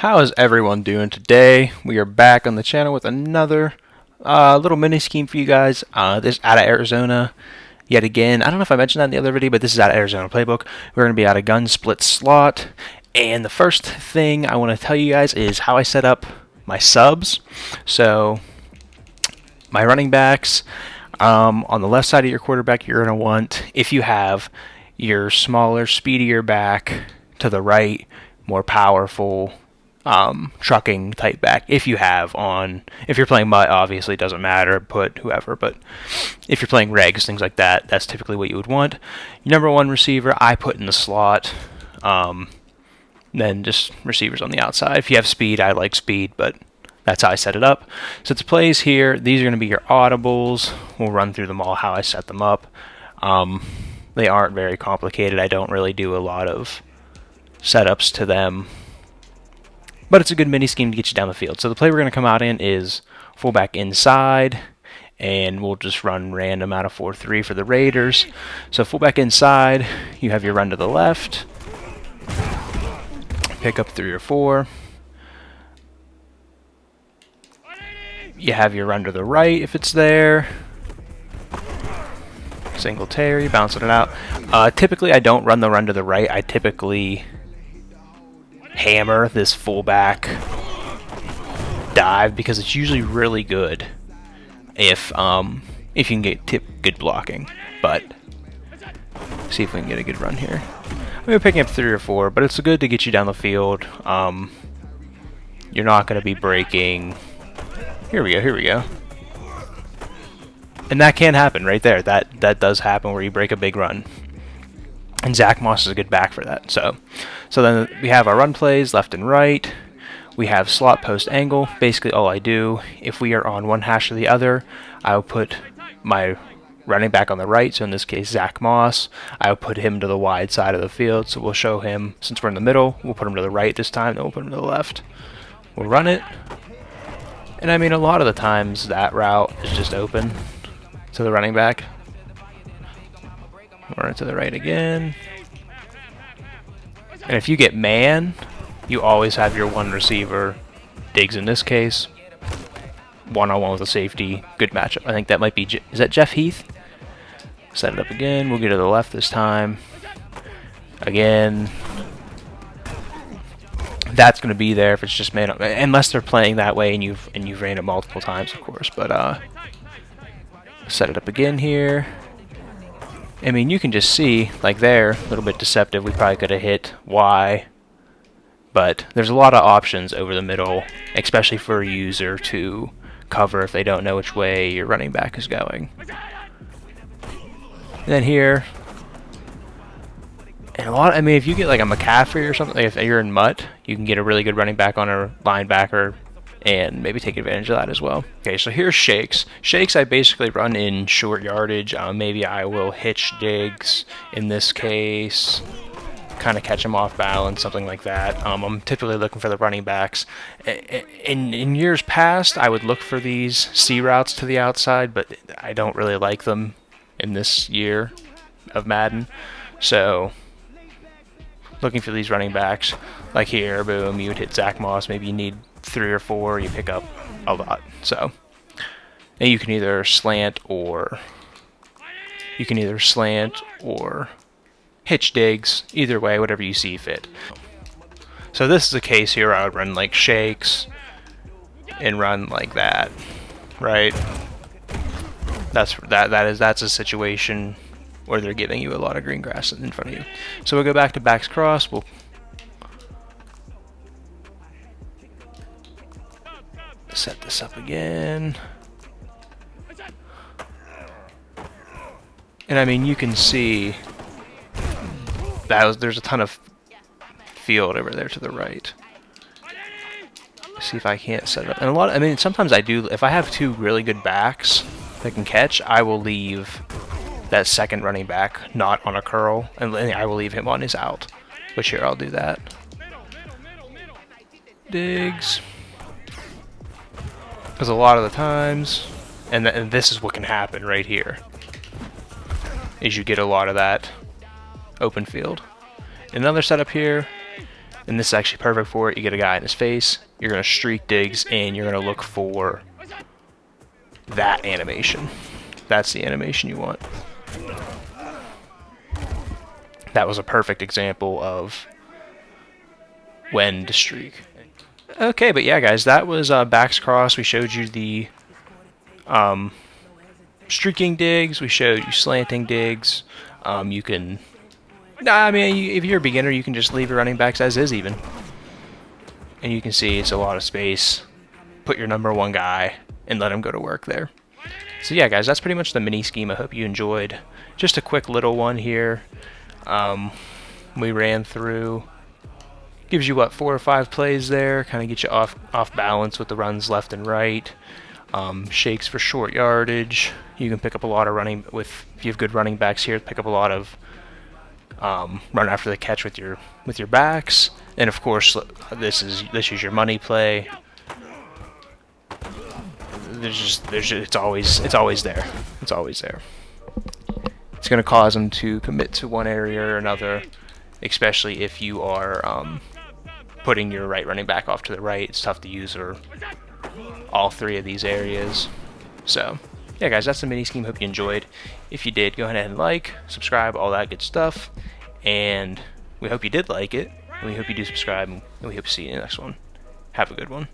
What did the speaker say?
How is everyone doing today? We are back on the channel with another little mini scheme for you guys. This is out of Arizona yet again. I don't know if I mentioned that in the other video, but this is out of Arizona Playbook. We're going to be out of gun split slot. And the first thing I want to tell you guys is how I set up my subs. So my running backs, on the left side of your quarterback, you're going to want, if you have your smaller, speedier back to the right, more powerful trucking type back. If you're playing MUT, obviously it doesn't matter, put whoever, but if you're playing regs, things like that, that's typically what you would want. Your number one receiver, I put in the slot, then just receivers on the outside. If you have speed, I like speed, but that's how I set it up. So it's plays here. These are going to be your audibles. We'll run through them all, how I set them up. They aren't very complicated. I don't really do a lot of setups to them, but it's a good mini scheme to get you down the field. So the play we're going to come out in is fullback inside, and we'll just run random out of 4-3 for the Raiders. So fullback inside, you have your run to the left, pick up 3 or 4. You have your run to the right if it's there. Singletary, bouncing it out. Typically, I don't run the run to the right. I typically hammer this fullback dive because it's usually really good if you can get good blocking. But see if we can get a good run here. We're picking up 3 or 4, but it's good to get you down the field. You're not going to be breaking. Here we go. And that can happen right there. That does happen where you break a big run. And Zach Moss is a good back for that. So then we have our run plays left and right. We have slot post angle. Basically all I do, if we are on one hash or the other, I'll put my running back on the right. So in this case, Zach Moss. I'll put him to the wide side of the field. So we'll show him, since we're in the middle, we'll put him to the right this time, then we'll put him to the left. We'll run it. And I mean, a lot of the times that route is just open to the running back. Run it to the right again. And if you get man, you always have your one receiver, Diggs in this case, one-on-one with a safety. Good matchup. I think that might be, is that Jeff Heath? Set it up again. We'll get to the left this time. Again. That's going to be there if it's just man, unless they're playing that way and you've ran it multiple times, of course. But set it up again here. I mean, you can just see, like there, a little bit deceptive. We probably could have hit Y, but there's a lot of options over the middle, especially for a user to cover if they don't know which way your running back is going. And then here, and I mean, if you get like a McCaffrey or something, like if you're in MUT, you can get a really good running back on a linebacker and maybe take advantage of that as well. Okay, so here's shakes. Shakes I basically run in short yardage. Maybe I will hitch Diggs in this case, kind of catch him off balance, something like that. I'm typically looking for the running backs. In years past, I would look for these C routes to the outside, but I don't really like them in this year of Madden. So looking for these running backs, like here, boom, you would hit Zach Moss. Maybe you need 3 or 4, you pick up a lot. So, and you can either slant or hitch Diggs. Either way, whatever you see fit. So this is a case here I would run like shakes and run like that, right? That's a situation where they're giving you a lot of green grass in front of you. So we'll go back to backs cross. We'll set this up again. And I mean, you can see there's a ton of field over there to the right. See if I can't set it up. And I mean, sometimes I do, if I have 2 really good backs that can catch, I will leave that second running back not on a curl, and I will leave him on his out. Which here, I'll do that. Diggs. Because a lot of the times, and this is what can happen right here, is you get a lot of that open field. Another setup here, and this is actually perfect for it. You get a guy in his face, you're going to streak digs, and you're going to look for that animation. That's the animation you want. That was a perfect example of when to streak. Okay, but yeah, guys, that was backs cross. We showed you the streaking digs. We showed you slanting digs. You can... I mean, if you're a beginner, you can just leave your running backs as is even. And you can see it's a lot of space. Put your number one guy and let him go to work there. So yeah, guys, that's pretty much the mini scheme. I hope you enjoyed. Just a quick little one here. We ran through. Gives you, what, 4 or 5 plays there. Kind of get you off balance with the runs left and right. Shakes for short yardage. You can pick up a lot of running with, if you have good running backs here, pick up a lot of run after the catch with your backs. And of course, this is your money play. It's always there. It's always there. It's going to cause them to commit to one area or another, especially if you are putting your right running back off to the right. It's tough to use for all 3 of these areas. So yeah, guys, that's the mini scheme. Hope you enjoyed. If you did, go ahead and like, subscribe, all that good stuff. And we hope you did like it. And we hope you do subscribe. And we hope to see you in the next one. Have a good one.